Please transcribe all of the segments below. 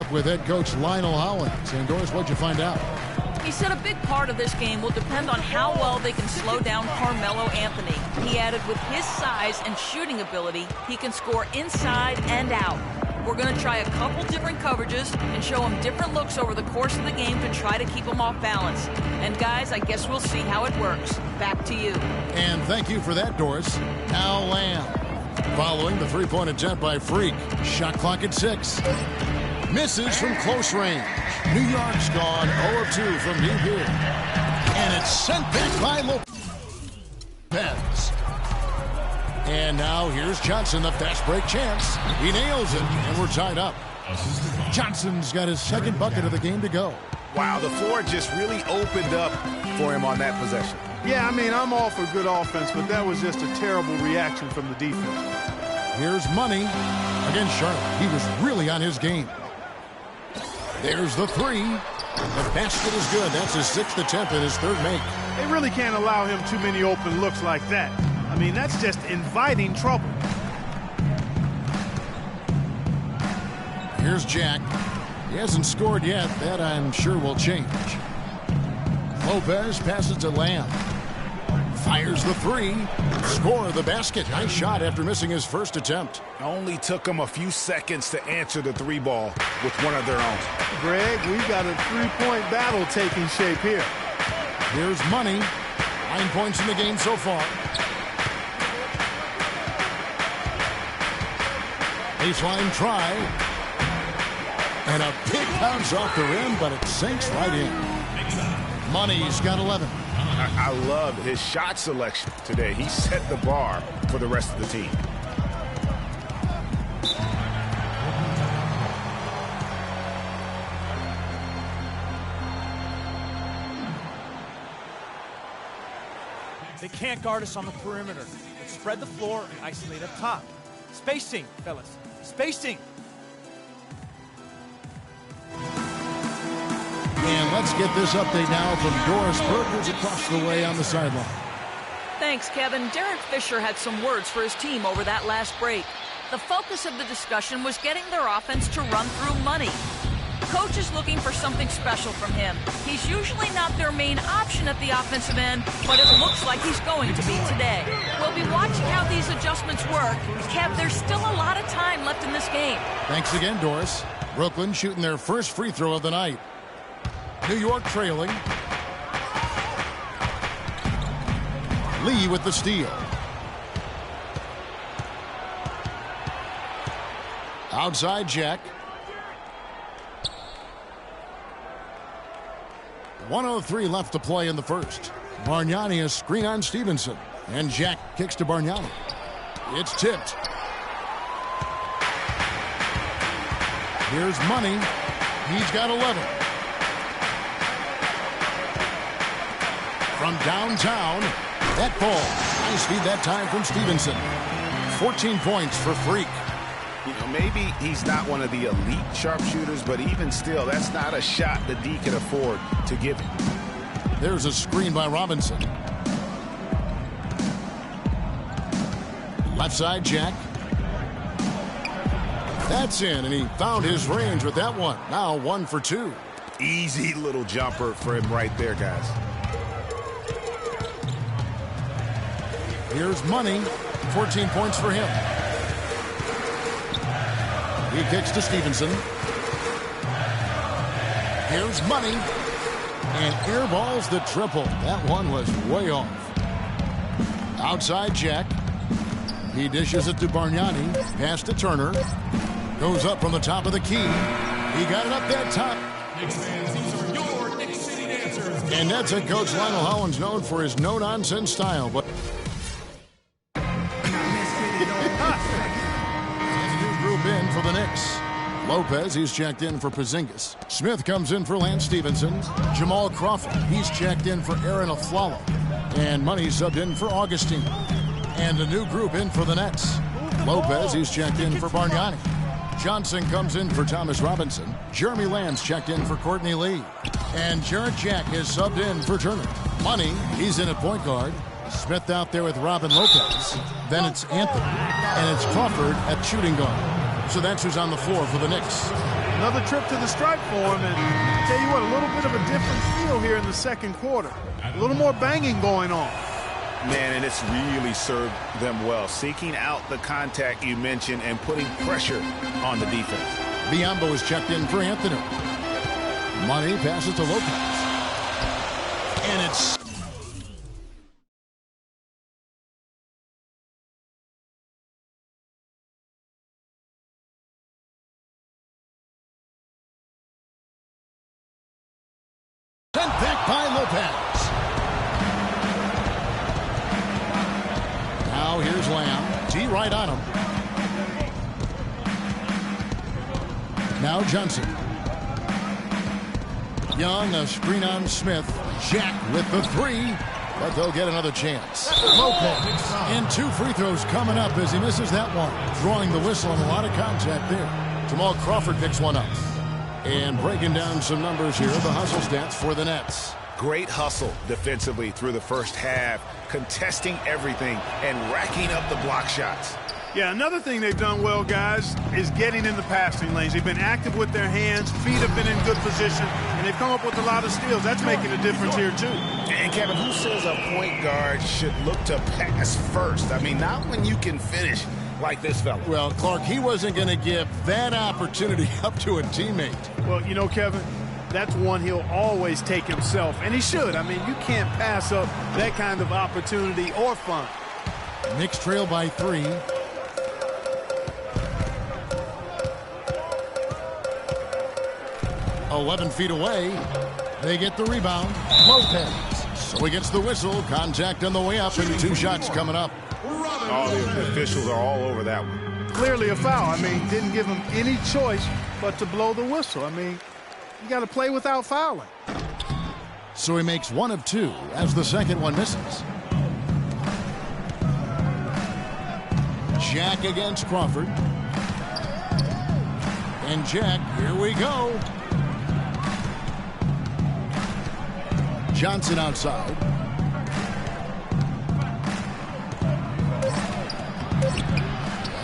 back with head coach Lionel Hollins. And Doris, what'd you find out? He said a big part of this game will depend on how well they can slow down Carmelo Anthony. He added with his size and shooting ability, he can score inside and out. We're going to try a couple different coverages and show him different looks over the course of the game to try to keep him off balance. And guys, I guess we'll see how it works. Back to you. And thank you for that, Doris. Now Lamb. Following the three-point attempt by Freak. Shot clock at 6. Misses from close range. New York's gone 0 of 2 from deep here. And it's sent back by Lopez. And now here's Johnson, the fast break chance. He nails it, and we're tied up. Johnson's got his second bucket of the game to go. Wow, the floor just really opened up for him on that possession. Yeah, I mean, I'm all for good offense, but that was just a terrible reaction from the defense. Here's Money against Charlotte. He was really on his game. There's the three. The basket is good. That's his 6th attempt and his 3rd make. They really can't allow him too many open looks like that. I mean, that's just inviting trouble. Here's Jack. He hasn't scored yet. That, I'm sure, will change. Lopez passes to Lamb. Fires the three. Score the basket. Nice shot after missing his first attempt. Only took them a few seconds to answer the 3 ball with one of their own. Greg, we've got a 3-point battle taking shape here. Here's Money. 9 points in the game so far. Baseline try. And a big bounce off the rim, but it sinks right in. Money's got 11. I love his shot selection today. He set the bar for the rest of the team. They can't guard us on the perimeter. Let's spread the floor and isolate up top. Spacing, fellas. Spacing. And let's get this update now from Doris Burke, who's across the way on the sideline. Thanks, Kevin. Derek Fisher had some words for his team over that last break. The focus of the discussion was getting their offense to run through Money. Coach is looking for something special from him. He's usually not their main option at the offensive end, but it looks like he's going to be today. We'll be watching how these adjustments work. Kev, there's still a lot of time left in this game. Thanks again, Doris. Brooklyn shooting their first free throw of the night. New York trailing. Lee with the steal. Outside Jack. 1:03 left to play in the first. Bargnani a screen on Stevenson. And Jack kicks to Bargnani. It's tipped. Here's Money. He's got 11. From downtown, that ball. Nice feed that time from Stevenson. 14 points for Freak. You know, maybe he's not one of the elite sharpshooters, but even still, that's not a shot that D can afford to give him. There's a screen by Robinson. Left side, Jack. That's in, and he found his range with that one. Now 1 for 2. Easy little jumper for him right there, guys. Here's Money. 14 points for him. He kicks to Stevenson. Here's Money. And airballs the triple. That one was way off. Outside Jack. He dishes it to Bargnani. Pass to Turner. Goes up from the top of the key. He got it up that top. And that's a coach Lionel Hollins known for his no-nonsense style. But group in for the Knicks. Lopez, he's checked in for Porzingis. Smith comes in for Lance Stevenson. Jamal Crawford, he's checked in for Aaron Aflalo. And Money subbed in for Augustine. And a new group in for the Nets. Lopez, he's checked in for Bargnani. Johnson comes in for Thomas Robinson. Jeremy Lamb's checked in for Courtney Lee. And Jarrett Jack is subbed in for Turner. Money, he's in at point guard. Smith out there with Robin Lopez. Then it's Anthony. And it's Crawford at shooting guard. So that's who's on the floor for the Knicks. Another trip to the stripe for him, and I tell you what, a little bit of a different feel here in the second quarter. A little more banging going on. Man, and it's really served them well, seeking out the contact you mentioned and putting pressure on the defense. Biombo is checked in for Anthony. Money passes to Lopez. And it's sent back by Lopez. Now here's Lamb. D right on him. Now Johnson. Young, a screen on Smith. Jack with the three, but they'll get another chance. Lopez, and 2 free throws coming up as he misses that one. Drawing the whistle and a lot of contact there. Jamal Crawford picks one up. And breaking down some numbers here, the hustle stats for the Nets. Great hustle defensively through the first half, contesting everything and racking up the block shots. Yeah, another thing they've done well, guys, is getting in the passing lanes. They've been active with their hands, feet have been in good position, and they've come up with a lot of steals. That's making a difference here, too. And, Kevin, who says a point guard should look to pass first? I mean, not when you can finish like this fella. Well, Clark, he wasn't going to give that opportunity up to a teammate. Well, you know, Kevin, that's one he'll always take himself, and he should. I mean, you can't pass up that kind of opportunity or fun. Knicks trail by 3. "11 feet away. They get the rebound. Lopez. So he gets the whistle. Contact on the way up, and 2 shots coming up. Oh, the officials are all over that one. Clearly a foul. I mean, didn't give him any choice but to blow the whistle. I mean, you got to play without fouling. So he makes 1 of 2 as the second one misses. Jack against Crawford. And Jack, here we go. Johnson outside.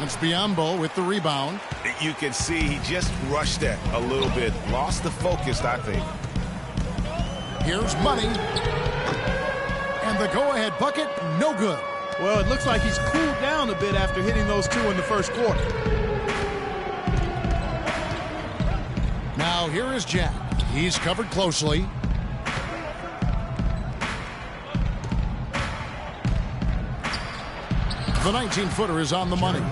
It's Biombo with the rebound. You can see he just rushed that a little bit. Lost the focus, I think. Here's Money. And the go-ahead bucket, no good. Well, it looks like he's cooled down a bit after hitting those 2 in the first quarter. Now here is Jack. He's covered closely. The 19-footer is on the money.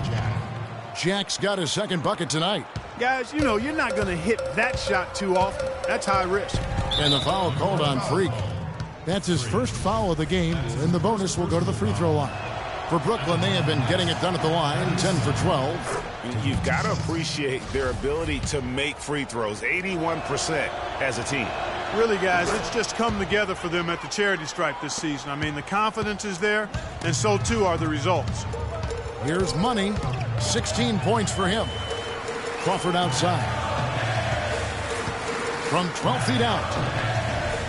Jack's got his second bucket tonight. Guys, you know, you're not going to hit that shot too often. That's high risk. And the foul called on Freak. That's his first foul of the game, and the bonus will go to the free throw line. For Brooklyn, they have been getting it done at the line, 10 for 12. You've got to appreciate their ability to make free throws, 81% as a team. Really, guys, it's just come together for them at the charity stripe this season. I mean, the confidence is there, and so too are the results. Here's Money. 16 points for him. Crawford outside. From 12 feet out.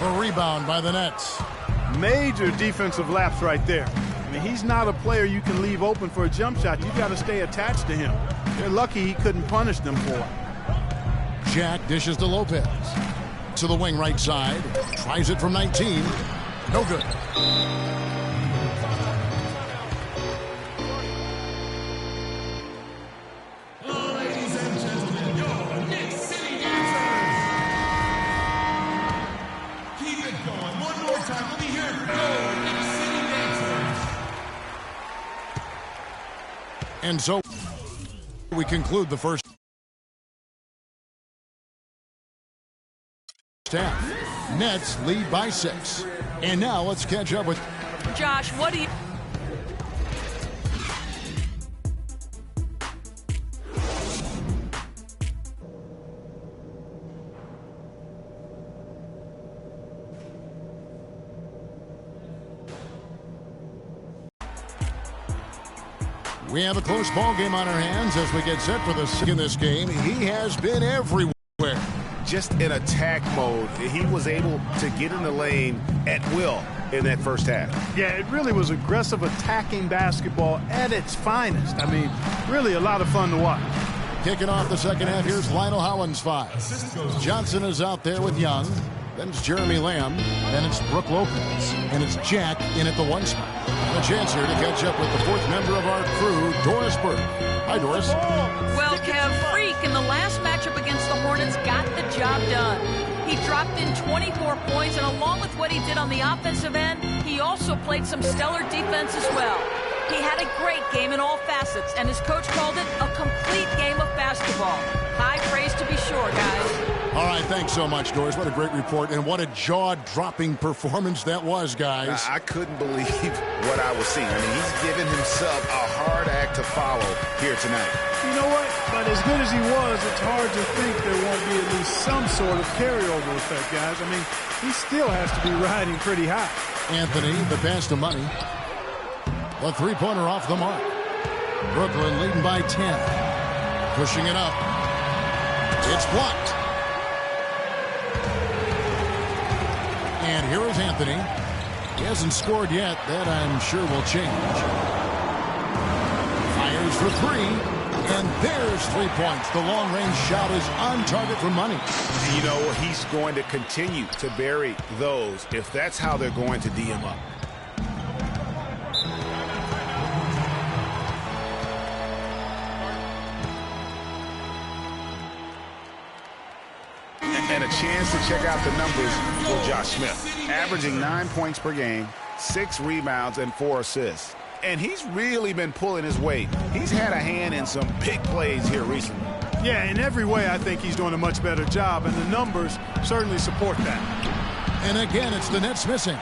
A rebound by the Nets. Major defensive lapse right there. I mean, he's not a player you can leave open for a jump shot. You've got to stay attached to him. They're lucky he couldn't punish them for it. Jack dishes to Lopez. To the wing right side. Tries it from 19. No good. Ladies and gentlemen, your Knicks City Dancers. Keep it going. One more time. Let me hear it for your Knicks City Dancers. And so we conclude the first half. Nets lead by 6. And now let's catch up with Josh, what do you... We have a close ball game on our hands as we get set for the second in this game. He has been everywhere. Just in attack mode, he was able to get in the lane at will in that first half. Yeah, it really was aggressive attacking basketball at its finest. I mean, really a lot of fun to watch. Kicking off the second half, here's Lionel Hollins 5. Johnson is out there with Young. Then it's Jeremy Lamb. Then it's Brook Lopez. And it's Jack in at the 1 spot. And a chance here to catch up with the 4th member of our crew, Doris Burke. Hi, Doris. Well, Kev, Freak in the last matchup against the Hornets got the job done. He dropped in 24 points, and along with what he did on the offensive end, he also played some stellar defense as well. He had a great game in all facets, and his coach called it a complete game of basketball. High praise to be sure, guys. All right, thanks so much, Doris. What a great report, and what a jaw-dropping performance that was, guys. I couldn't believe what I was seeing. I mean, he's given himself a hard act to follow here tonight. You know what? But as good as he was, it's hard to think there won't be at least some sort of carryover effect, guys. I mean, he still has to be riding pretty high. Anthony, the pass to Money. The three-pointer off the mark. Brooklyn leading by 10. Pushing it up. It's blocked. And here is Anthony. He hasn't scored yet. That, I'm sure, will change. Fires for 3. And there's 3 points. The long-range shot is on target for Money. You know, he's going to continue to bury those if that's how they're going to D him up. And a chance to check out the numbers for Josh Smith. Averaging 9 points per game, 6 rebounds, and 4 assists. And he's really been pulling his weight. He's had a hand in some big plays here recently. Yeah, in every way, I think he's doing a much better job, and the numbers certainly support that. And again, it's the Nets missing.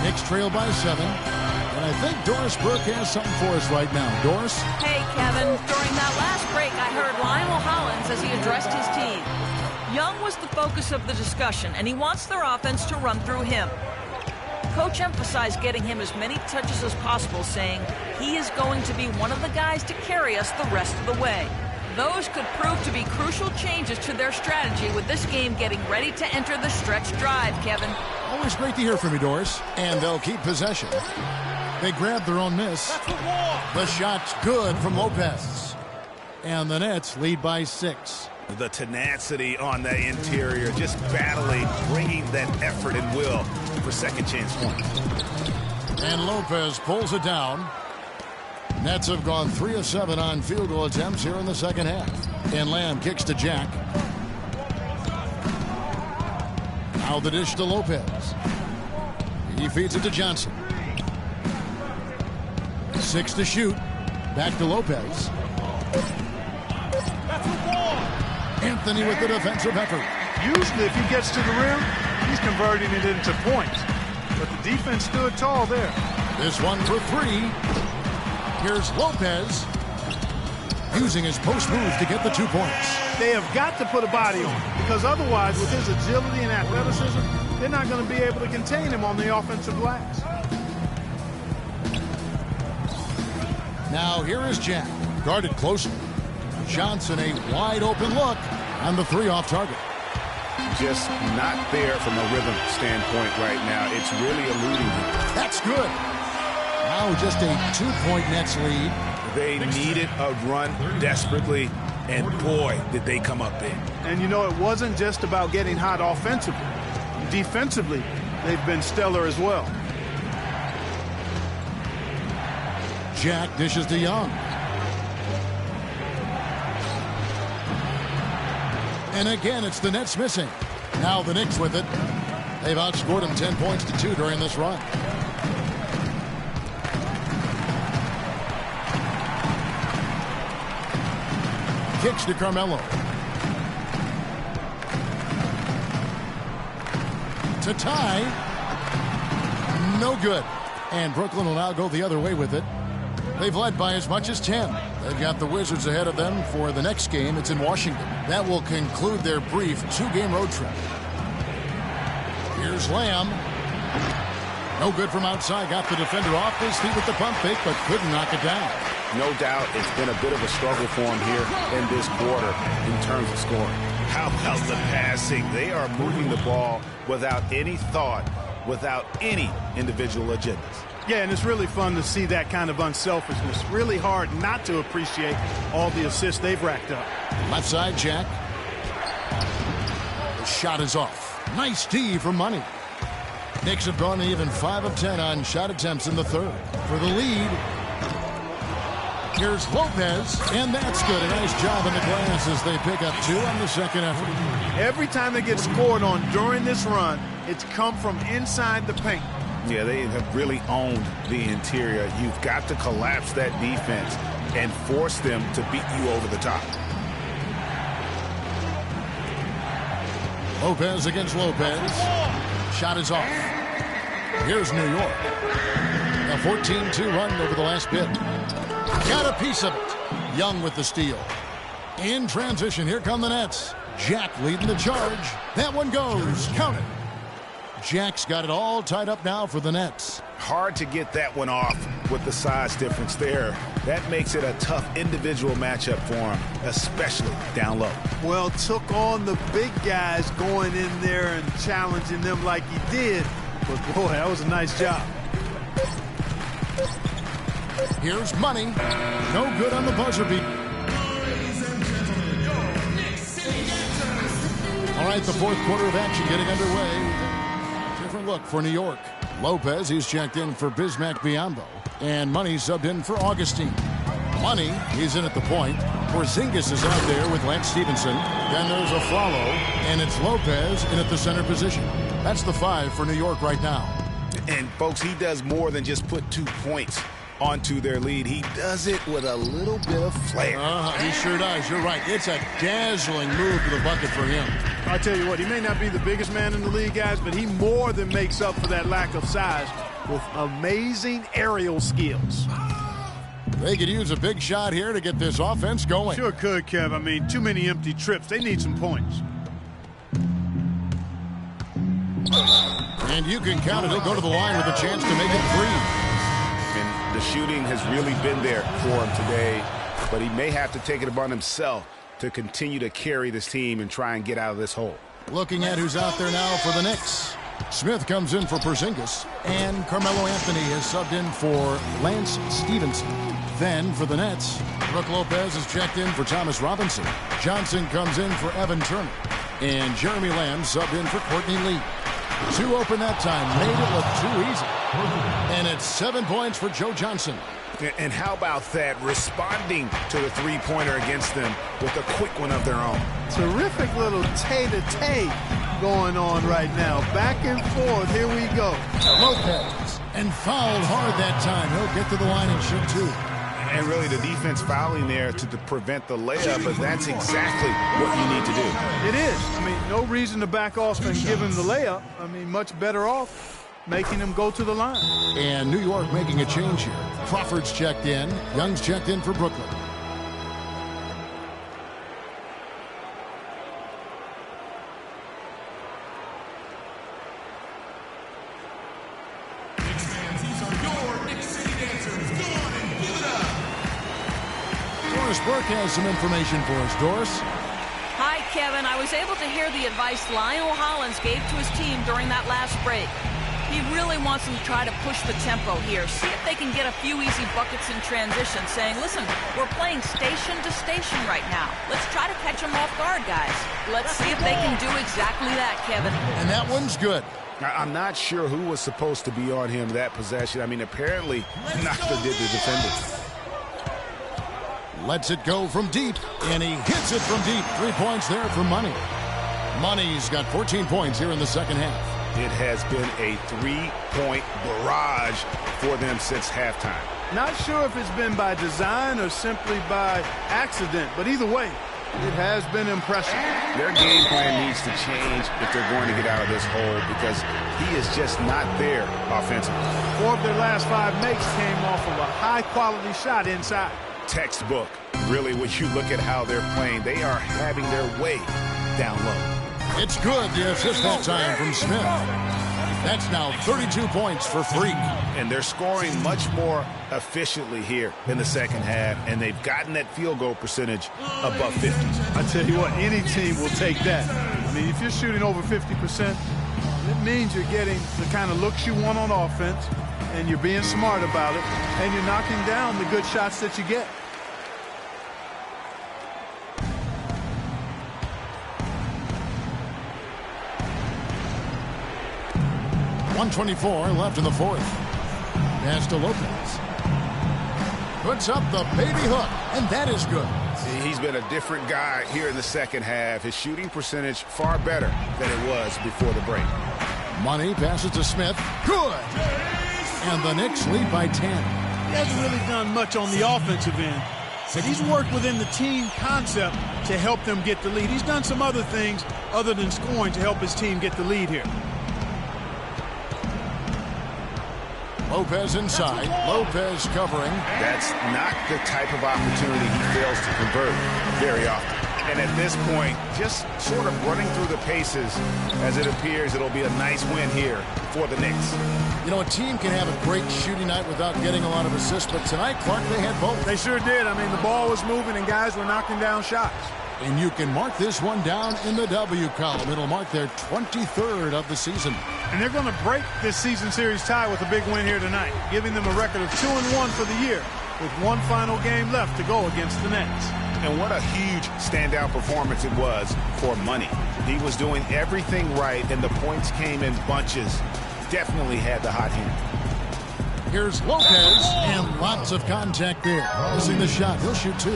Knicks trail by 7. And I think Doris Burke has something for us right now. Doris? Hey, Kevin. During that last break, I heard Lionel Hollins as he addressed his team. Young was the focus of the discussion, and he wants their offense to run through him. Coach emphasized getting him as many touches as possible, saying he is going to be one of the guys to carry us the rest of the way. Those could prove to be crucial changes to their strategy with this game getting ready to enter the stretch drive, Kevin. Always great to hear from you, Doris. And they'll keep possession. They grab their own miss. The shot's good from Lopez. And the Nets lead by 6. The tenacity on the interior, just battling, bringing that effort and will for second chance points. And Lopez pulls it down. Nets have gone 3 of 7 on field goal attempts here in the second half. And Lamb kicks to Jack. Now the dish to Lopez. He feeds it to Johnson. 6 to shoot. Back to Lopez. Anthony with the defensive effort. Usually if he gets to the rim, he's converting it into points. But the defense stood tall there. This one for 3. Here's Lopez using his post move to get the 2 points. They have got to put a body on him, because otherwise with his agility and athleticism, they're not going to be able to contain him on the offensive glass. Now here is Jack, guarded closely. Johnson, a wide open look on the 3 off target. Just not there from a rhythm standpoint right now. It's really eluding him. That's good. Now just a 2-point Nets lead. They needed a run desperately, and boy, did they come up big. And you know, it wasn't just about getting hot offensively. Defensively, they've been stellar as well. Jack dishes to Young. And again, it's the Nets missing. Now the Knicks with it. They've outscored them 10 points to 2 during this run. Kicks to Carmelo. To tie. No good. And Brooklyn will now go the other way with it. They've led by as much as 10. They've got the Wizards ahead of them for the next game. It's in Washington. That will conclude their brief 2-game road trip. Here's Lamb. No good from outside. Got the defender off his feet with the pump fake, but couldn't knock it down. No doubt it's been a bit of a struggle for him here in this quarter in terms of scoring. How about the passing? They are moving the ball without any thought, without any individual agendas. Yeah, and it's really fun to see that kind of unselfishness. Really hard not to appreciate all the assists they've racked up. Left side, Jack. The shot is off. Nice D for Money. Knicks have gone even 5 of 10 on shot attempts in the third. For the lead, here's Lopez, and that's good. A nice job in the glass as they pick up 2 on the second effort. Every time they get scored on during this run, it's come from inside the paint. Yeah, they have really owned the interior. You've got to collapse that defense and force them to beat you over the top. Lopez against Lopez. Shot is off. Here's New York. A 14-2 run over the last bit. Got a piece of it. Young with the steal. In transition, here come the Nets. Jack leading the charge. That one goes. Count it. Jack's got it all tied up now for the Nets. Hard to get that one off with the size difference there. That makes it a tough individual matchup for him, especially down low. Well, took on the big guys going in there and challenging them like he did. But, boy, that was a nice job. Here's Money. No good on the buzzer beat. All right, the fourth quarter of action getting underway. Different look for New York. Lopez, he's checked in for Bismack Biyombo. And Money subbed in for Augustine. Money, he's in at the point. Porzingis is out there with Lance Stevenson. Then there's a follow, and it's Lopez in at the center position. That's the 5 for New York right now. And, folks, he does more than just put 2 points onto their lead. He does it with a little bit of flair. He sure does. You're right. It's a dazzling move to the bucket for him. I tell you what, he may not be the biggest man in the league, guys, but he more than makes up for that lack of size with amazing aerial skills. They could use a big shot here to get this offense going. Sure could, Kev. I mean, too many empty trips. They need some points. And you can count it. He'll go to the line with a chance to make it 3. And the shooting has really been there for him today, but he may have to take it upon himself to continue to carry this team and try and get out of this hole. Looking at who's out there now for the Knicks. Smith comes in for Porzingis, and Carmelo Anthony has subbed in for Lance Stevenson. Then for the Nets, Brook Lopez is checked in for Thomas Robinson. Johnson comes in for Evan Turner, and Jeremy Lamb subbed in for Courtney Lee. 2 open that time, made it look too easy. And it's 7 points for Joe Johnson. And how about that, responding to the three-pointer against them with a quick one of their own. Terrific little tay-to-tay going on right now. Back and forth, here we go. Lopez, and fouled hard that time. He'll get to the line and shoot 2. And really the defense fouling there to prevent the layup, but that's exactly what you need to do. It is. I mean, no reason to back off and give him the layup. I mean, much better off making him go to the line. And New York making a change here. Crawford's checked in. Young's checked in for Brooklyn. Doris Burke has some information for us. Doris? Hi, Kevin. I was able to hear the advice Lionel Hollins gave to his team during that last break. He really wants them to try to push the tempo here, see if they can get a few easy buckets in transition, saying, listen, we're playing station to station right now. Let's try to catch them off guard, guys. Let's see if they can do exactly that, Kevin. And that one's good. I'm not sure who was supposed to be on him that possession. I mean, apparently, neither did the defender. Lets it go from deep, and he hits it from deep. 3 points there for Money. Money's got 14 points here in the second half. It has been a 3-point barrage for them since halftime. Not sure if it's been by design or simply by accident, but either way, it has been impressive. Their game plan needs to change if they're going to get out of this hole because he is just not there offensively. 4 of their last 5 makes came off of a high-quality shot inside. Textbook. Really, when you look at how they're playing, they are having their way down low. It's good, the assist that time from Smith. That's now 32 points for Freak. And they're scoring much more efficiently here in the second half, and they've gotten that field goal percentage above 50. I tell you what, any team will take that. I mean, if you're shooting over 50%, it means you're getting the kind of looks you want on offense. and you're being smart about it, and you're knocking down the good shots that you get. .124 left in the fourth. Pass to Lopez. Puts up the baby hook, and that is good. See, he's been a different guy here in the second half. His shooting percentage far better than it was before the break. Money passes to Smith. Good. And the Knicks lead by 10. He hasn't really done much on the offensive end, but he's worked within the team concept to help them get the lead. He's done some other things other than scoring to help his team get the lead here. Lopez inside. Lopez covering. That's not the type of opportunity he fails to convert very often. And at this point, just sort of running through the paces, as it appears it'll be a nice win here for the Knicks. You know, a team can have a great shooting night without getting a lot of assists, but tonight, Clark, they had both. They sure did. I mean, the ball was moving and guys were knocking down shots. And you can mark this one down in the W column. It'll mark their 23rd of the season. And they're going to break this season series tie with a big win here tonight, giving them a record of 2-1 for the year, with one final game left to go against the Nets. And what a huge standout performance it was for Money. He was doing everything right, and the points came in bunches. Definitely had the hot hand. Here's Lopez, and lots of contact there. Missing the shot. He'll shoot two.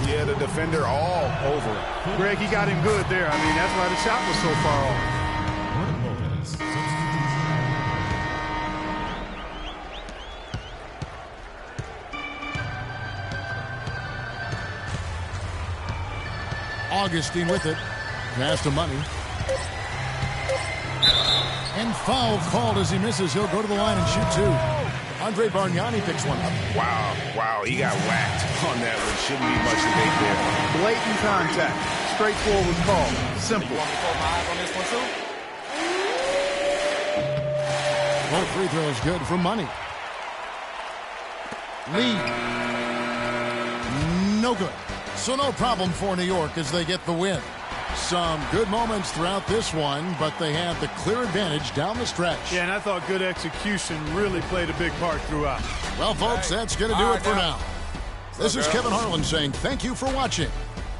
Yeah, the defender all over him. Greg, he got him good there. I mean, that's why the shot was so far off. Augustine with it. Pass to Money. And foul called as he misses. He'll go to the line and shoot two. Andre Bargnani picks one up. Wow, he got whacked on that one. Shouldn't be much debate there. Blatant contact. Straightforward call. Simple. Both free throws good for Money. Lee. No good. So no problem for New York as they get the win. Some good moments throughout this one, but they have the clear advantage down the stretch. Yeah, and I thought good execution really played a big part throughout. Well, folks, that's going to do it for now. This is Kevin Harlan saying thank you for watching.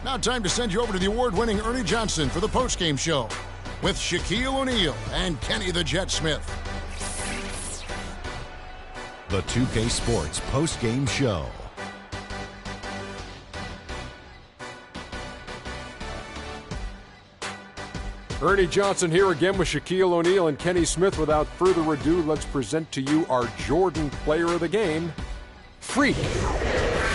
Now time to send you over to the award-winning Ernie Johnson for the postgame show with Shaquille O'Neal and Kenny the Jet Smith. The 2K Sports postgame show. Ernie Johnson here again with Shaquille O'Neal and Kenny Smith. Without further ado, let's present to you our Jordan Player of the Game, Freak.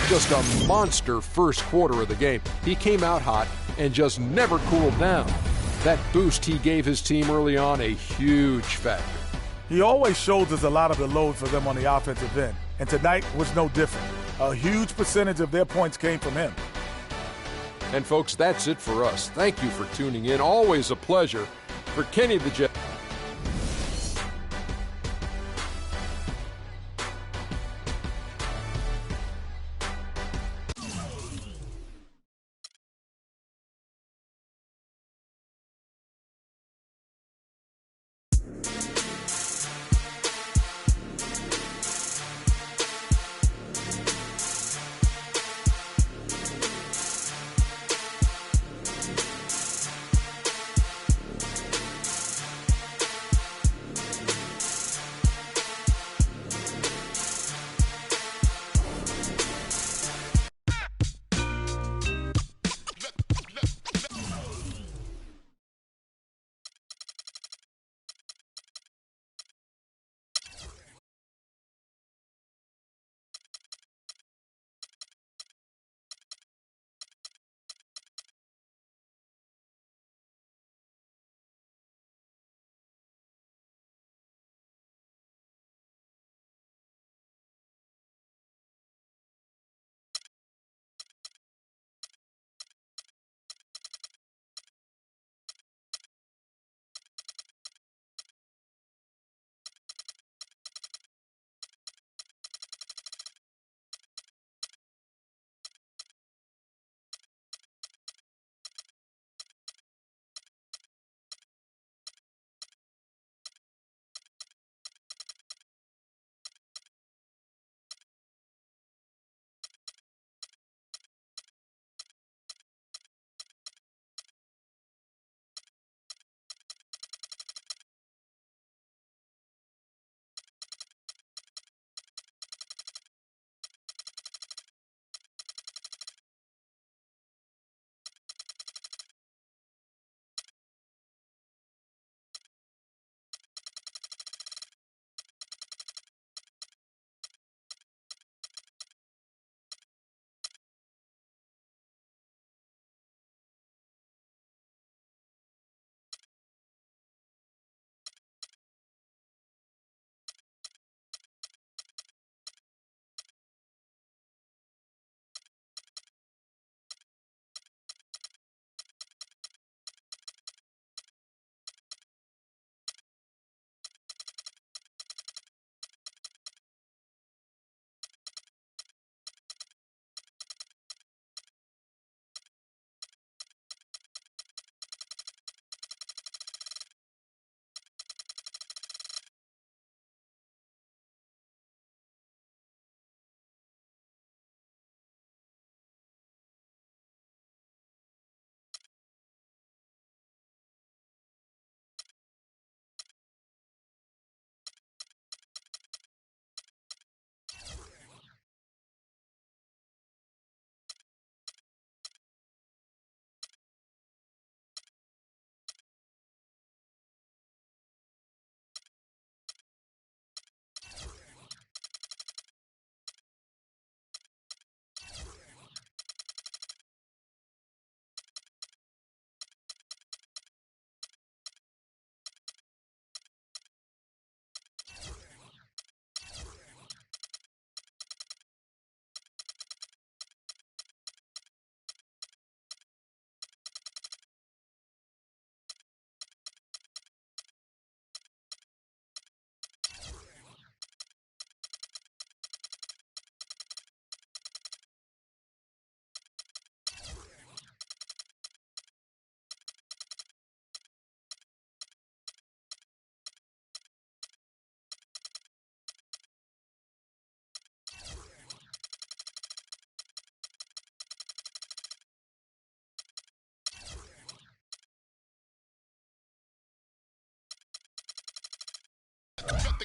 Just a monster first quarter of the game. He came out hot and just never cooled down. That boost he gave his team early on, a huge factor. He always shows us a lot of the load for them on the offensive end, and tonight was no different. A huge percentage of their points came from him. And folks, that's it for us. Thank you for tuning in. Always a pleasure. For Kenny the Jet.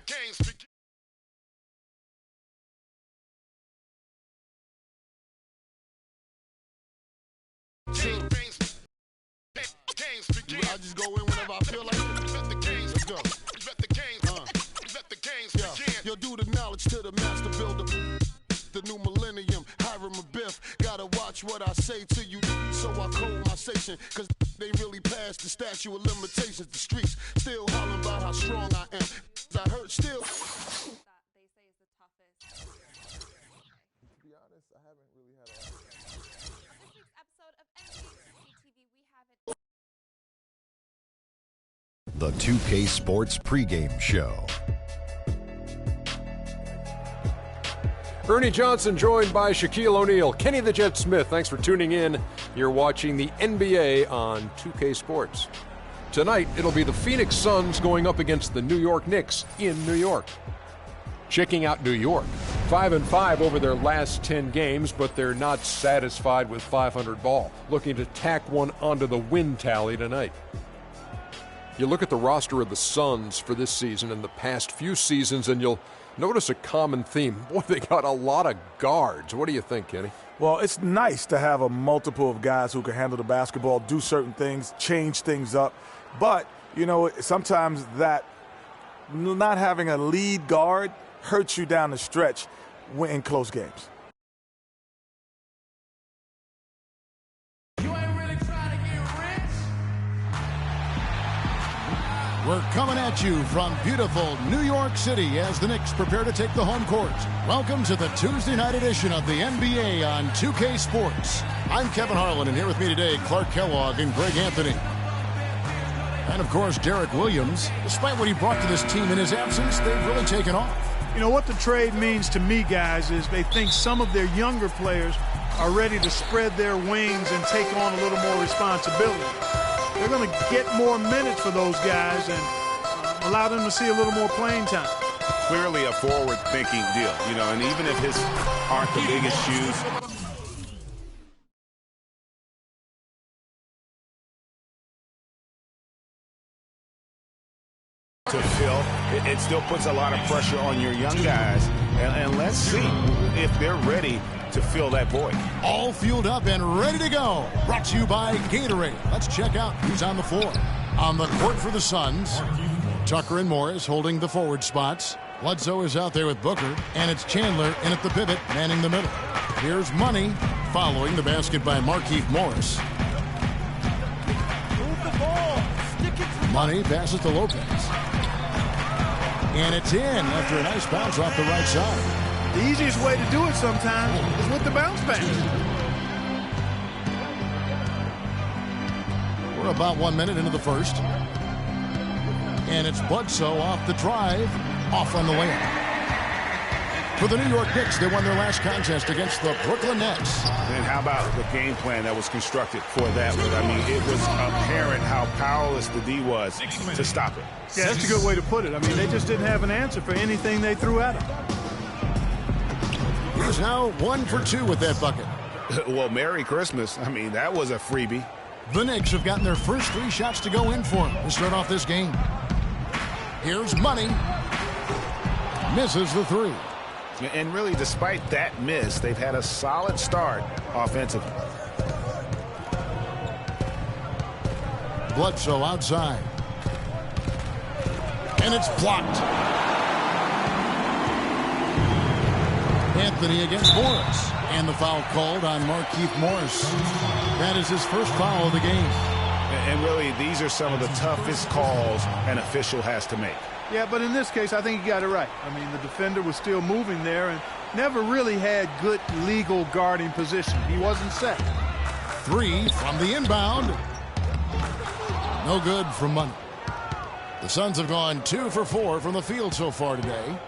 games begin. I just go in whenever I feel like it. Let the games go. Let the games begin. Yo, do the knowledge to the master builder. The new millennium, Hiram and Biff. Gotta watch what I say to you, so I code my station. Cause they really passed the statute of limitations. The streets still hollering about how strong I am. I heard still. That they say is the toughest. To be honest, I haven't really had a... This week's episode of NBA TV, we have it. The 2K Sports pregame show. Ernie Johnson joined by Shaquille O'Neal. Kenny the Jet Smith, thanks for tuning in. You're watching the NBA on 2K Sports. Tonight, it'll be the Phoenix Suns going up against the New York Knicks in New York. Checking out New York. 5-5 over their last 10 games, but they're not satisfied with 500 ball. Looking to tack one onto the win tally tonight. You look at the roster of the Suns for this season and the past few seasons, and you'll notice a common theme. Boy, they got a lot of guards. What do you think, Kenny? Well, it's nice to have a multiple of guys who can handle the basketball, do certain things, change things up. But, you know, sometimes that not having a lead guard hurts you down the stretch in close games. We're coming at you from beautiful New York City as the Knicks prepare to take the home court. Welcome to the Tuesday night edition of the NBA on 2K Sports. I'm Kevin Harlan, and here with me today, Clark Kellogg and Greg Anthony. And, of course, Derek Williams. Despite what he brought to this team in his absence, they've really taken off. You know, what the trade means to me, guys, is they think some of their younger players are ready to spread their wings and take on a little more responsibility. They're going to get more minutes for those guys and allow them to see a little more playing time. Clearly a forward-thinking deal, you know, and even if his aren't the biggest shoes, to fill, it still puts a lot of pressure on your young guys. And let's see if they're ready to fill that void. All fueled up and ready to go. Brought to you by Gatorade. Let's check out who's on the floor. On the court for the Suns, Tucker and Morris holding the forward spots. Bledsoe is out there with Booker, and it's Chandler in at the pivot, manning the middle. Here's Money, following the basket by Markieff Morris. Move the ball. Stick it to Money passes to Lopez. And it's in after a nice bounce off the right side. The easiest way to do it sometimes is with the bounce pass. We're about 1 minute into the first. And it's Bledsoe off the drive, off on the layup. For the New York Knicks, they won their last contest against the Brooklyn Nets. And how about the game plan that was constructed for that one? I mean, it was apparent how powerless the D was to stop it. Yeah, that's a good way to put it. I mean, they just didn't have an answer for anything they threw at him. He's now 1 for 2 with that bucket. Well, Merry Christmas. I mean, that was a freebie. The Knicks have gotten their first 3 shots to go in for him to start off this game. Here's Money. Misses the 3. And really, despite that miss, they've had a solid start offensively. Bledsoe outside. And it's blocked. Anthony against Morris. And the foul called on Markieff Morris. That is his first foul of the game. And really, these are some of the toughest calls an official has to make. Yeah, but in this case, I think he got it right. I mean, the defender was still moving there and never really had good legal guarding position. He wasn't set. 3 from the inbound. No good from Money. The Suns have gone 2 for 4 from the field so far today.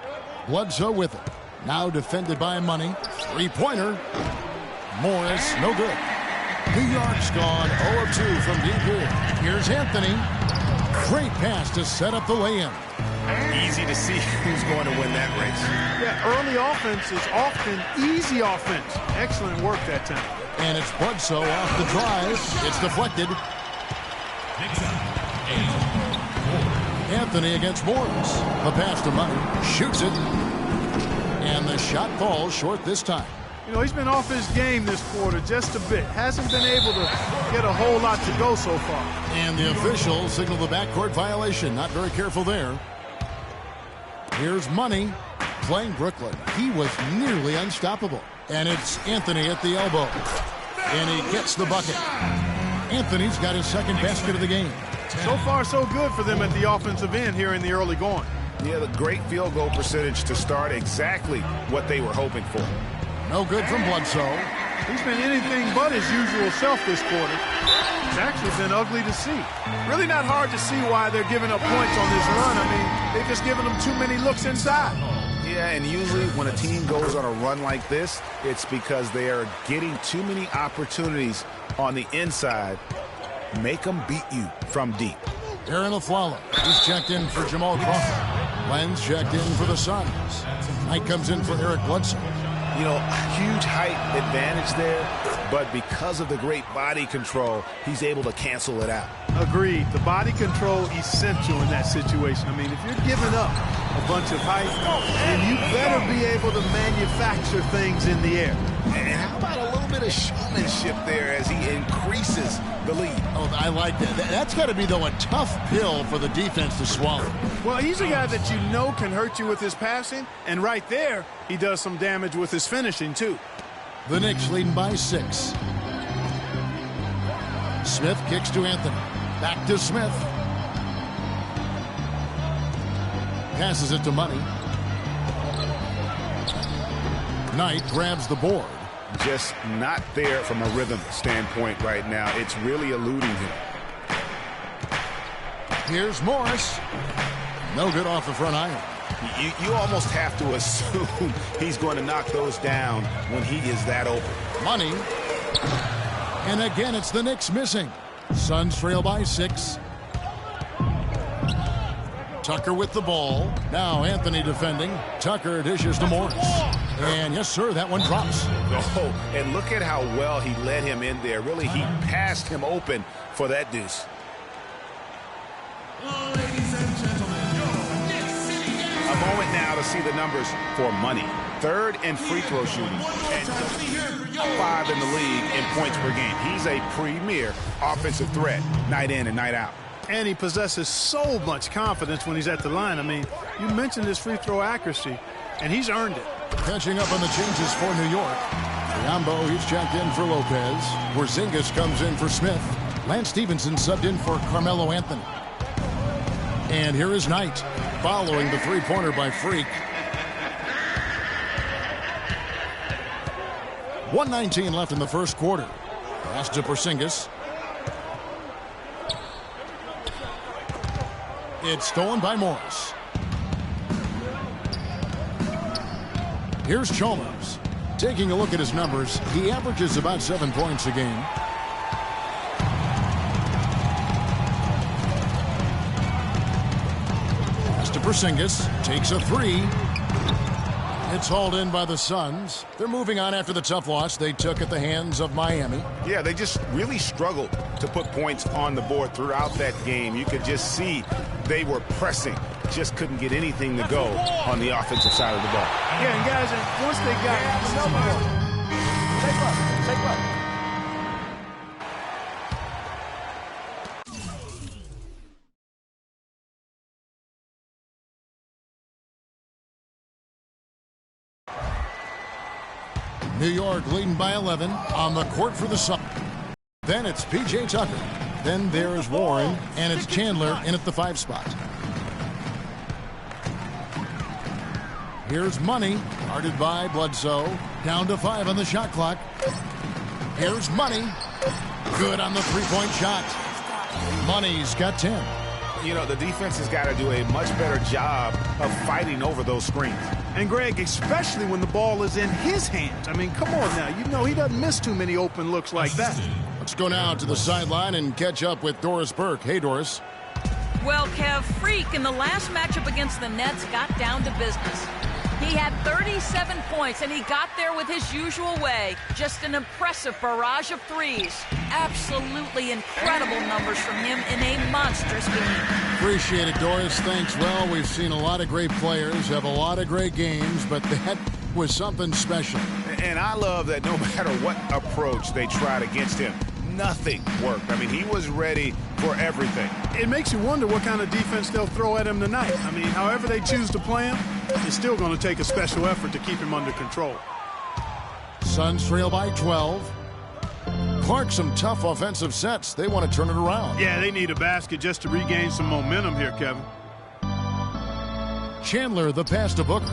Bledsoe with it. Now defended by Money. 3-pointer. Morris, no good. New York's gone 0 of 2 from deep here. Here's Anthony. Great pass to set up the lay-in. Easy to see who's going to win that race. Yeah, early offense is often easy offense. Excellent work that time. And it's Bledsoe off the drive. It's deflected. Anthony against Morris. The pass to Money. Shoots it. And the shot falls short this time. You know, he's been off his game this quarter just a bit. Hasn't been able to get a whole lot to go so far. And the officials signal the backcourt violation. Not very careful there. Here's Money playing Brooklyn. He was nearly unstoppable. And it's Anthony at the elbow. And he gets the bucket. Anthony's got his second basket of the game. So far, so good for them at the offensive end here in the early going. Yeah, the great field goal percentage to start exactly what they were hoping for. No good from Bledsoe. He's been anything but his usual self this quarter. It's actually been ugly to see. Really not hard to see why they're giving up points on this run. I mean, they've just given them too many looks inside. Yeah, and usually when a team goes on a run like this, it's because they are getting too many opportunities on the inside. Make them beat you from deep. Aaron Aflalo is checked in for Jamal Crawford. Len's checked in for the Suns. Knight comes in for Eric Bledsoe. You know, huge height advantage there, but because of the great body control, he's able to cancel it out. Agreed. The body control essential in that situation. I mean, if you're giving up a bunch of height, then you better be able to manufacture things in the air. And how about a little bit of showmanship there as he increases the lead? Oh, I like that. That's got to be, though, a tough pill for the defense to swallow. Well, he's a guy that you know can hurt you with his passing, and right there, he does some damage with his finishing, too. The Knicks leading by 6. Smith kicks to Anthony. Back to Smith. Passes it to Money. Knight grabs the board. Just not there from a rhythm standpoint right now. It's really eluding him. Here's Morris. No good off the front iron. You almost have to assume he's going to knock those down when he is that open. Money. And again, it's the Knicks missing. Suns trail by 6. Tucker with the ball. Now Anthony defending. Tucker dishes to Morris. And yes, sir, that one drops. Oh, and look at how well he led him in there. Really, he passed him open for that deuce. Ladies and gentlemen, your Knicks City Gang. A moment now to see the numbers for Money. 3rd in free throw shooting. And 5 in the league in points per game. He's a premier offensive threat, night in and night out. And he possesses so much confidence when he's at the line. I mean, you mentioned his free throw accuracy, and he's earned it. Catching up on the changes for New York. Biombo, he's checked in for Lopez. Porzingis comes in for Smith. Lance Stevenson subbed in for Carmelo Anthony. And here is Knight, following the three-pointer by Freak. 1:19 left in the first quarter. Pass to Porzingis. It's stolen by Morris. Here's Chalmers. Taking a look at his numbers, he averages about 7 points a game. Pass to Porzingis. Takes a 3. It's hauled in by the Suns. They're moving on after the tough loss they took at the hands of Miami. Yeah, they just really struggled to put points on the board throughout that game. You could just see they were pressing. Just couldn't get anything to go on the offensive side of the ball. Yeah, and guys, once they got Take up. New York leading by 11 on the court for the Suns. Then it's P.J. Tucker. Then there's Warren, and it's Chandler in at the 5 spot. Here's Money, guarded by Bledsoe. Down to 5 on the shot clock. Here's Money. Good on the three-point shot. Money's got 10. You know, the defense has got to do a much better job of fighting over those screens. And Greg, especially when the ball is in his hands. I mean, come on now. You know he doesn't miss too many open looks like that. Let's go now to the sideline and catch up with Doris Burke. Hey, Doris. Well, Kev, Freak in the last matchup against the Nets got down to business. He had 37 points, and he got there with his usual way. Just an impressive barrage of threes. Absolutely incredible numbers from him in a monstrous game. Appreciate it, Doris. Thanks. Well, we've seen a lot of great players have a lot of great games, but that was something special. And I love that no matter what approach they tried against him, nothing worked. I mean, he was ready for everything. It makes you wonder what kind of defense they'll throw at him tonight. I mean, however they choose to play him, it's still going to take a special effort to keep him under control. Suns trail by 12. Clark, some tough offensive sets. They want to turn it around. Yeah, they need a basket just to regain some momentum here, Kevin. Chandler, the pass to Booker.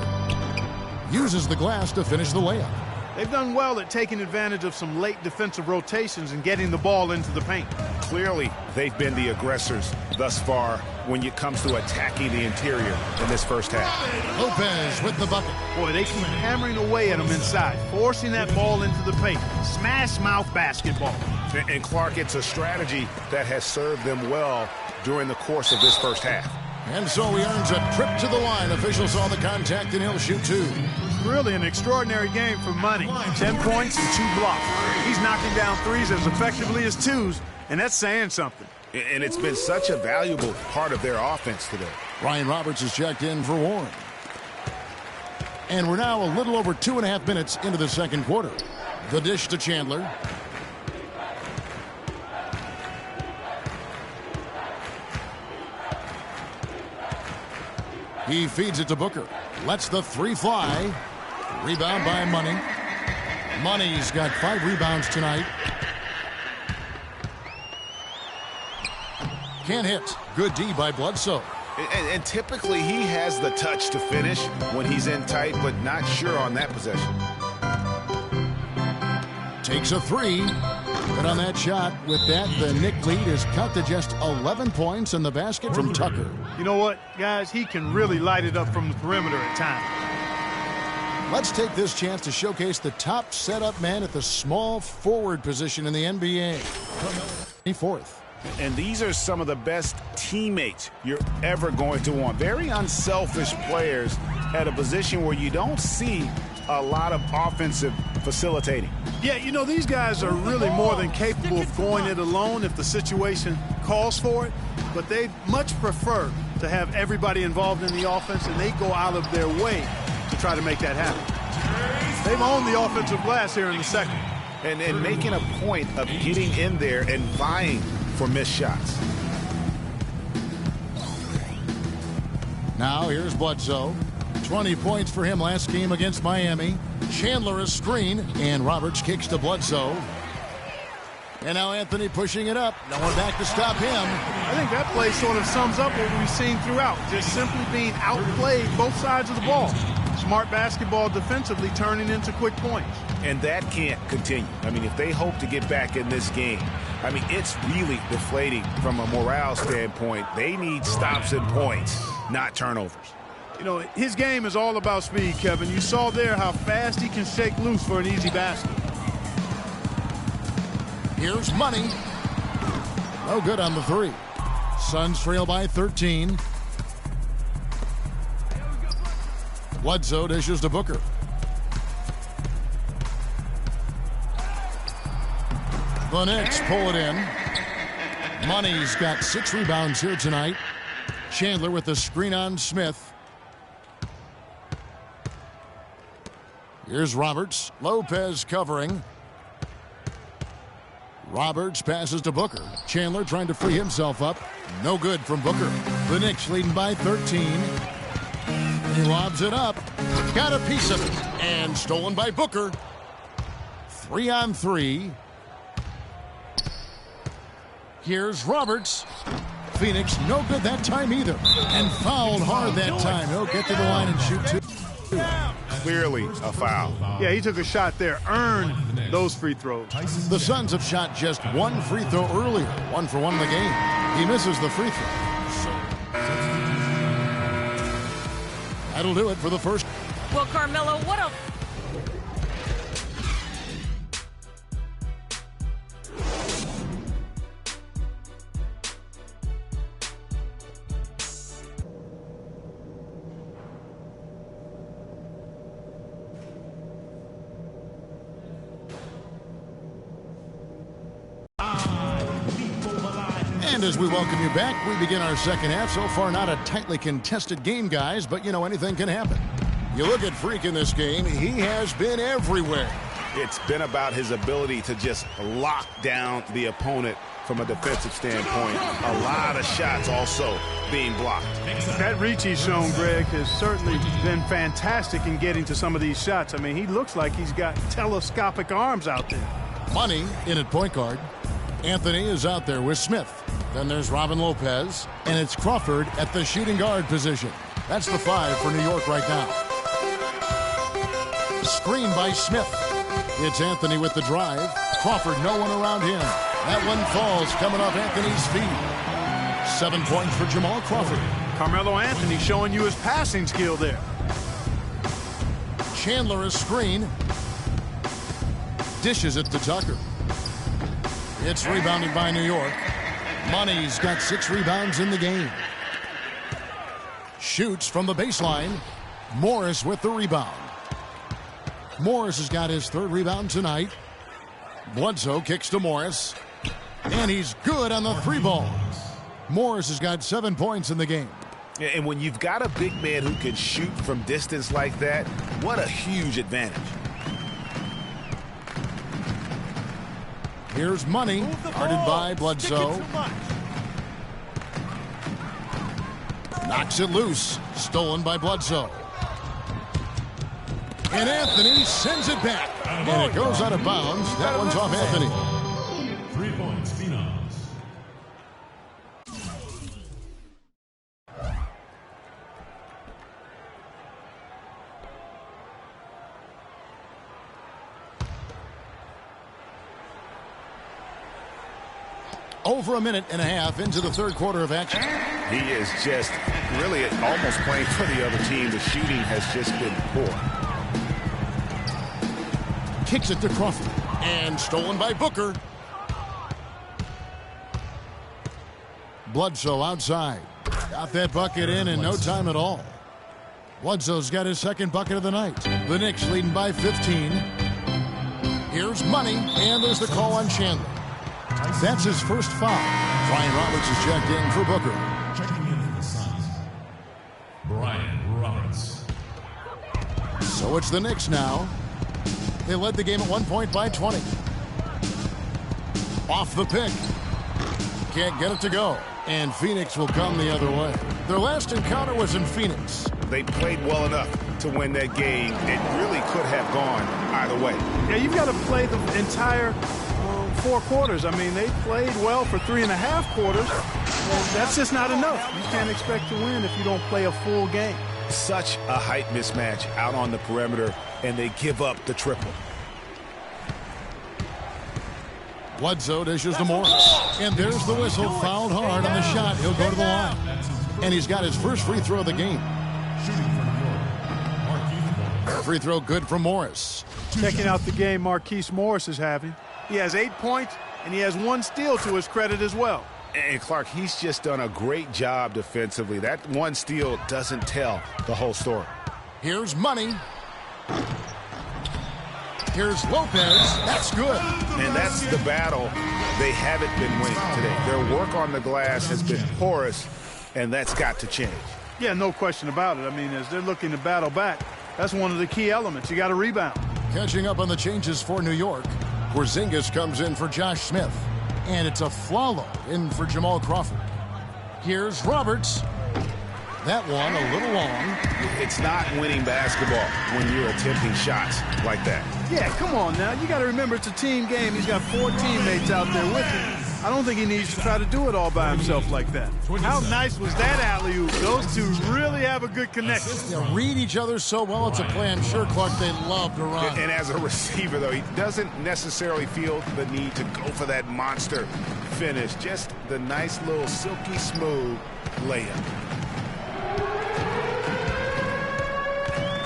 Uses the glass to finish the layup. They've done well at taking advantage of some late defensive rotations and getting the ball into the paint. Clearly, they've been the aggressors thus far when it comes to attacking the interior in this first half. Lopez with the bucket. Boy, they keep hammering away at him inside, forcing that ball into the paint. Smash mouth basketball. And Clark, it's a strategy that has served them well during the course of this first half. And so he earns a trip to the line. Officials saw the contact, and he'll shoot two. Really an extraordinary game for Money. 10 points and 2 blocks. He's knocking down threes as effectively as twos, and that's saying something. And it's been such a valuable part of their offense today. Ryan Roberts is checked in for Warren. And we're now a little over 2.5 minutes into the second quarter. The dish to Chandler. He feeds it to Booker. Lets the three fly. Rebound by Money. Money's got 5 rebounds tonight. Can't hit. Good D by Bledsoe. And typically he has the touch to finish when he's in tight, but not sure on that possession. Takes a 3. But on that shot, with that, the Knick lead is cut to just 11 points in the basket from Tucker. You know what, guys? He can really light it up from the perimeter at times. Let's take this chance to showcase the top setup man at the small forward position in the NBA. 24th. And these are some of the best teammates you're ever going to want. Very unselfish players at a position where you don't see a lot of offensive facilitating. Yeah, you know, these guys are really more than capable of going it alone if the situation calls for it, but they much prefer to have everybody involved in the offense, and they go out of their way to try to make that happen. They've owned the offensive glass here in the second. And making a point of getting in there and vying for missed shots. Now here's Bledsoe. 20 points for him last game against Miami. Chandler a screen, and Roberts kicks to Bledsoe. And now Anthony pushing it up. No one back to stop him. I think that play sort of sums up what we've seen throughout. Just simply being outplayed both sides of the ball. Smart basketball defensively turning into quick points. And that can't continue. I mean, if they hope to get back in this game, I mean, it's really deflating from a morale standpoint. They need stops and points, not turnovers. You know, his game is all about speed, Kevin. You saw there how fast he can shake loose for an easy basket. Here's Money. No good on the 3. Suns trail by 13. Bledsoe dishes to Booker. The Knicks pull it in. Money's got 6 rebounds here tonight. Chandler with the screen on Smith. Here's Roberts. Lopez covering. Roberts passes to Booker. Chandler trying to free himself up. No good from Booker. The Knicks leading by 13. He lobs it up. Got a piece of it. And stolen by Booker. 3 on 3. Here's Roberts. Phoenix no good that time either. And fouled hard that time. He'll get to the line and shoot 2. Clearly a foul. Yeah, he took a shot there, earned those free throws. The Suns have shot just 1 free throw earlier. 1 for 1 in the game. He misses the free throw. That'll do it for the first. Well, Carmelo, what a... And as we welcome you back, we begin our second half. So far, not a tightly contested game, guys, but, you know, anything can happen. You look at Freak in this game, he has been everywhere. It's been about his ability to just lock down the opponent from a defensive standpoint. A lot of shots also being blocked. That reach he's shown, Greg, has certainly been fantastic in getting to some of these shots. I mean, he looks like he's got telescopic arms out there. Money in at point guard. Anthony is out there with Smith. Then there's Robin Lopez, and it's Crawford at the shooting guard position. That's the 5 for New York right now. Screen by Smith. It's Anthony with the drive. Crawford, no one around him. That one falls coming off Anthony's feet. 7 points for Jamal Crawford. Carmelo Anthony showing you his passing skill there. Chandler is screen. Dishes it to Tucker. It's rebounded by New York. Money's got 6 rebounds in the game. Shoots from the baseline. Morris with the rebound. Morris has got his 3rd rebound tonight. Bledsoe kicks to Morris. And he's good on the 3 ball. Morris has got 7 points in the game. And when you've got a big man who can shoot from distance like that, what a huge advantage. Here's Money, guarded by Bledsoe. Knocks it loose, stolen by Bledsoe. And Anthony sends it back. And it goes out of bounds. That one's off Anthony. 3 points, Phenoms. Over a minute and a half into the 3rd quarter of action. He is just really almost playing for the other team. The shooting has just been poor. Kicks it to Crawford. And stolen by Booker. Bledsoe outside. Got that bucket in no time at all. Bledsoe's got his 2nd bucket of the night. The Knicks leading by 15. Here's Money, and there's the call on Chandler. That's his first foul. Brian Roberts is checked in for Booker. Checking in for the Suns, Brian Roberts. So it's the Knicks now. They led the game at 1 point by 20. Off the pick. Can't get it to go. And Phoenix will come the other way. Their last encounter was in Phoenix. They played well enough to win that game. It really could have gone either way. Yeah, you've got to play the entire 4 quarters. I mean, they played well for 3.5 quarters. Well, that's just not enough. You can't expect to win if you don't play a full game. Such a height mismatch out on the perimeter, and they give up the triple. Bledsoe dishes to Morris. And there's the whistle. Fouled hard on the shot. He'll go to the line. And he's got his first free throw of the game. Free throw good from Morris. Checking out the game Marquise Morris is having. He has 8 points, and he has 1 steal to his credit as well. And Clark, he's just done a great job defensively. That 1 steal doesn't tell the whole story. Here's Money. Here's Lopez. That's good. And that's the battle they haven't been winning today. Their work on the glass has been porous, and that's got to change. Yeah, no question about it. I mean, as they're looking to battle back, that's one of the key elements. You got to rebound. Catching up on the changes for New York. Porzingis comes in for Josh Smith. And it's a Flalo in for Jamal Crawford. Here's Roberts. That one a little long. It's not winning basketball when you're attempting shots like that. Yeah, come on now. You got to remember it's a team game. He's got 4 teammates out there with him. I don't think he needs to try to do it all by himself like that. How nice was that alley-oop? Those two really have a good connection. Yeah, read each other so well. It's a play I'm sure, Clark, they love to run. And as a receiver, though, he doesn't necessarily feel the need to go for that monster finish. Just the nice little silky smooth layup.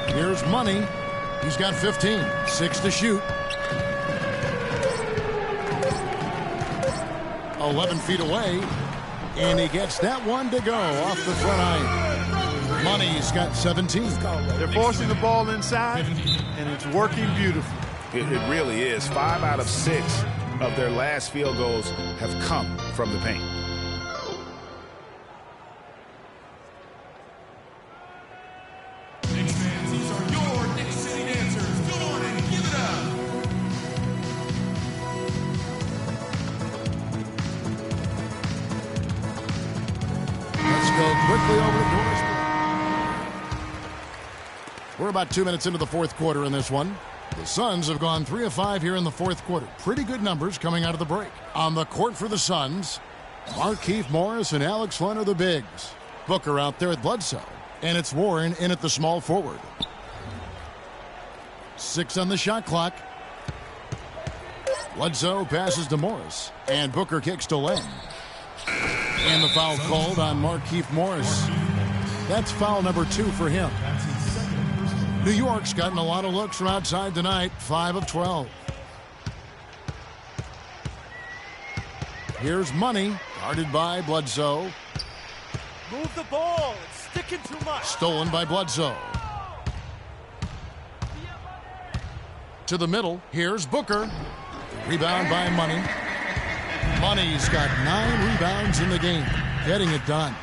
Here's Money. He's got 15. 6 to shoot. 11 feet away. And he gets that one to go off the front eye. Money's got 17. They're forcing the ball inside, and it's working beautifully. It really is. 5 out of 6 of their last field goals have come from the paint. quickly over to Dorsey. We're about 2 minutes into the fourth quarter in this one. The Suns have gone 3 of 5 here in the fourth quarter. Pretty good numbers coming out of the break. On the court for the Suns, Markieff Morris and Alex Len are the bigs. Booker out there at Bledsoe. And it's Warren in at the small forward. 6 on the shot clock. Bledsoe passes to Morris. And Booker kicks to Len. And the foul called on Markieff Morris. That's foul number 2 for him. New York's gotten a lot of looks from outside tonight, 5 of 12. Here's Money, guarded by Bledsoe. Move the ball. It's sticking too much. Stolen by Bledsoe. To the middle, here's Booker. Rebound by Money. Money's got 9 rebounds in the game, getting it done.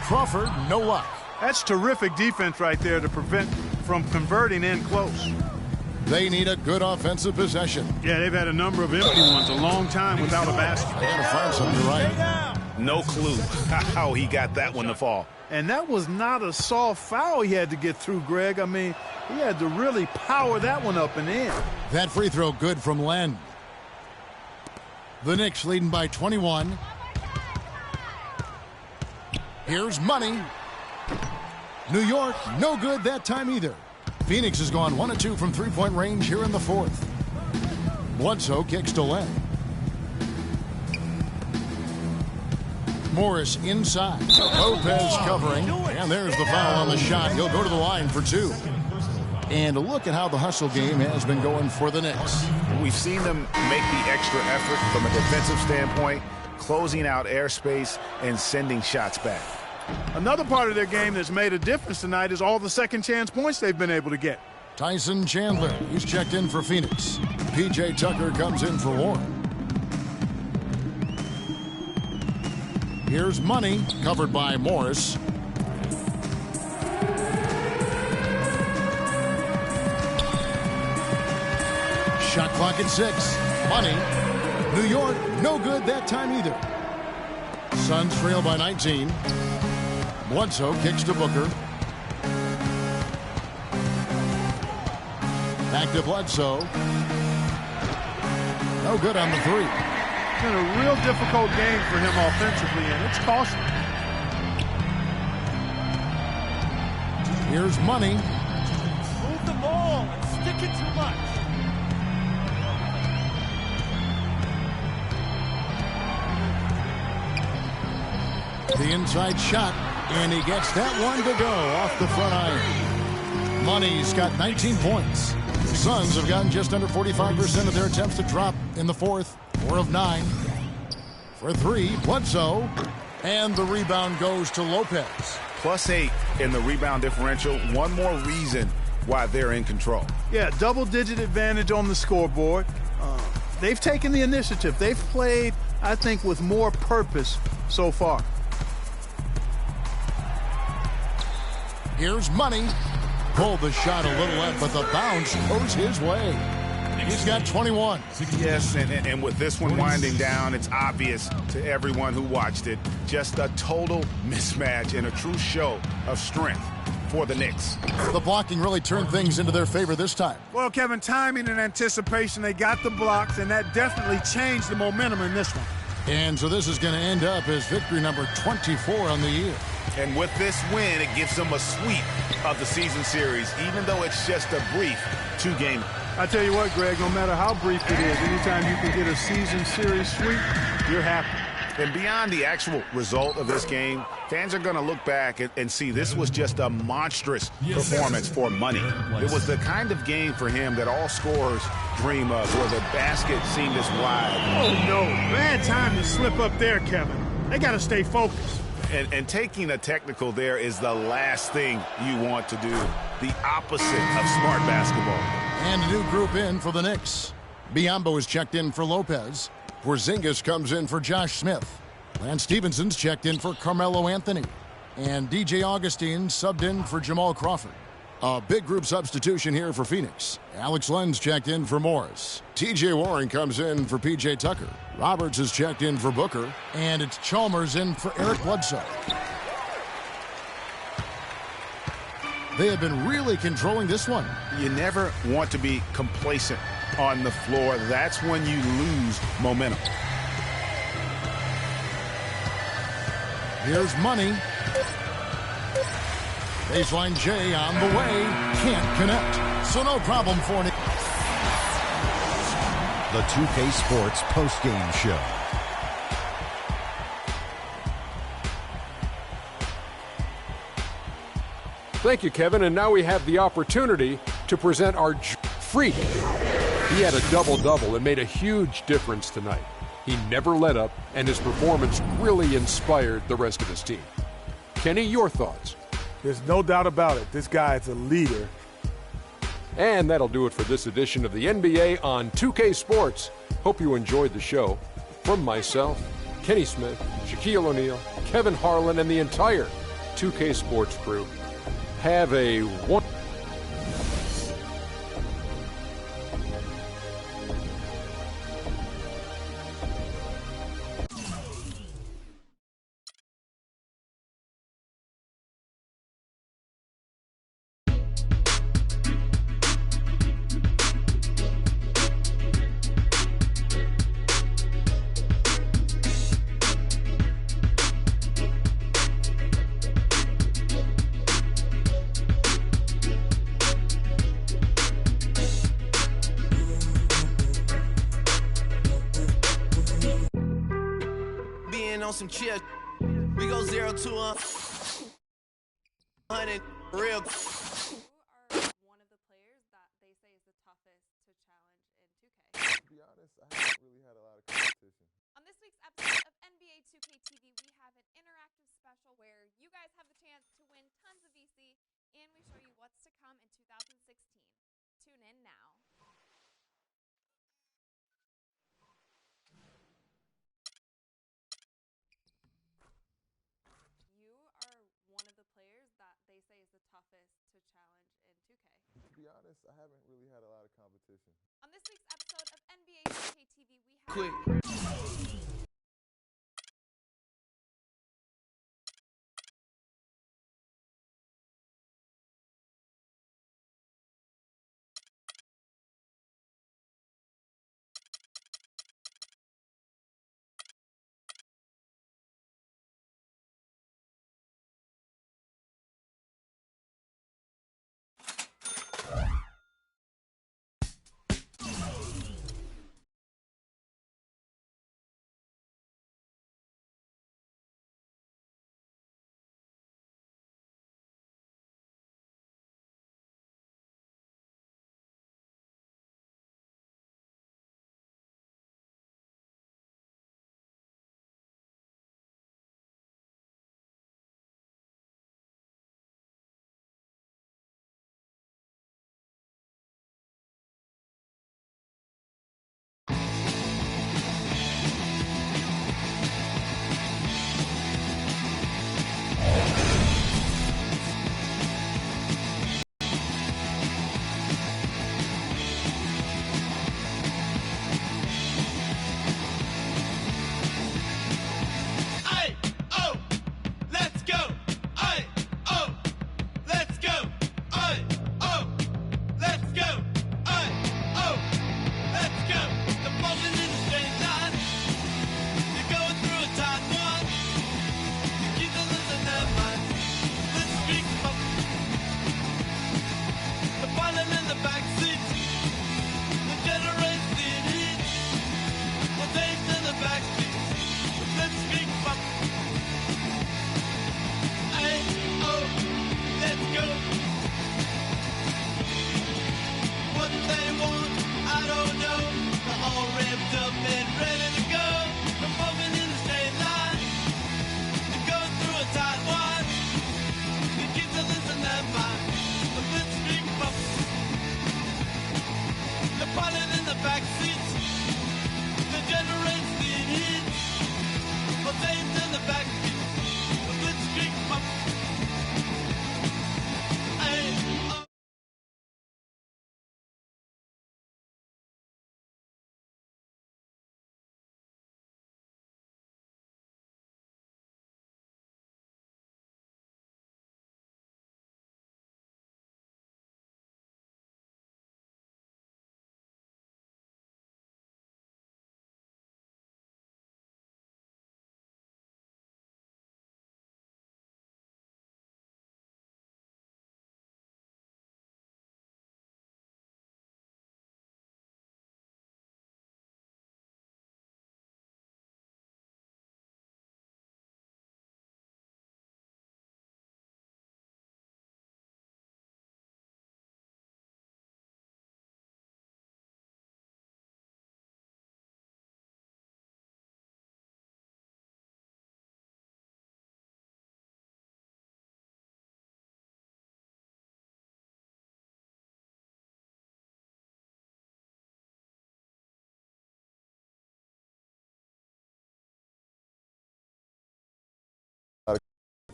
Crawford, no luck. That's terrific defense right there to prevent from converting in close. They need a good offensive possession. Yeah, they've had a number of empty ones a long time without a basket. They gotta find something to write. No clue how he got that one to fall. And that was not a soft foul he had to get through, Greg. I mean, he had to really power that one up and in. That free throw good from Len. The Knicks leading by 21. Here's Money. New York, no good that time either. Phoenix has gone 1 of 2 from three-point range here in the fourth. Bledsoe kicks to Len. Morris inside. Lopez covering. And there's the foul on the shot. He'll go to the line for 2. And look at how the hustle game has been going for the Knicks. We've seen them make the extra effort from a defensive standpoint, closing out airspace and sending shots back. Another part of their game that's made a difference tonight is all the second chance points they've been able to get. Tyson Chandler, he's checked in for Phoenix. P.J. Tucker comes in for Warren. Here's Money, covered by Morris. Shot clock at 6. Money. New York, no good that time either. Suns trail by 19. Bledsoe kicks to Booker. Back to Bledsoe. No good on the 3. It's been a real difficult game for him offensively, and it's costly. Here's Money. Move the ball. It's sticking too much. The inside shot, and he gets that one to go off the front iron. Money's got 19 points. The Suns have gotten just under 45% of their attempts to drop in the fourth. 4 of 9. For 3, Bledsoe. And the rebound goes to Lopez. +8 in the rebound differential. One more reason why they're in control. Yeah, double-digit advantage on the scoreboard. They've taken the initiative. They've played, I think, with more purpose so far. Here's Money. Pulled the shot a little left, but the bounce goes his way. He's got 21. Yes, and with this one winding down, it's obvious to everyone who watched it. Just a total mismatch and a true show of strength for the Knicks. The blocking really turned things into their favor this time. Well, Kevin, timing and anticipation, they got the blocks, and that definitely changed the momentum in this one. And so this is going to end up as victory number 24 on the year. And with this win, it gives them a sweep of the season series, even though it's just a brief 2-game. I tell you what, Greg, no matter how brief it is, anytime you can get a season series sweep, you're happy. And beyond the actual result of this game, fans are going to look back and see this was just a monstrous performance for Money. It was the kind of game for him that all scorers dream of, where the basket seemed as wide. Oh, no. Bad time to slip up there, Kevin. They got to stay focused. And taking a technical there is the last thing you want to do. The opposite of smart basketball. And a new group in for the Knicks. Biyombo is checked in for Lopez. Porzingis comes in for Josh Smith. Lance Stevenson's checked in for Carmelo Anthony. And DJ Augustine subbed in for Jamal Crawford. A big group substitution here for Phoenix. Alex Len's checked in for Morris. T.J. Warren comes in for P.J. Tucker. Roberts is checked in for Booker. And it's Chalmers in for Eric Bledsoe. They have been really controlling this one. You never want to be complacent on the floor. That's when you lose momentum. Here's Money. Baseline J on the way. Can't connect. So no problem for Nick. The 2K Sports postgame show. Thank you, Kevin. And now we have the opportunity to present our freak. He had a double-double and made a huge difference tonight. He never let up, and his performance really inspired the rest of his team. Kenny, your thoughts? There's no doubt about it. This guy is a leader. And that'll do it for this edition of the NBA on 2K Sports. Hope you enjoyed the show. From myself, Kenny Smith, Shaquille O'Neal, Kevin Harlan, and the entire 2K Sports crew, have a wonderful some chill. We go 0 to 100 real. Who are one of the players that they say is the toughest to challenge in 2K? To be honest, I haven't really had a lot of competition. On this week's episode of NBA 2K TV, we have an interactive special where you guys have the chance to win tons of VC, and we show you what's to come in 2016. Tune in now. One of the players that they say is the toughest to challenge in 2K. To be honest, I haven't really had a lot of competition. On this week's episode of NBA 2K TV, we have... Quick.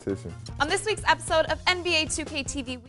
competition. On this week's episode of NBA 2K TV,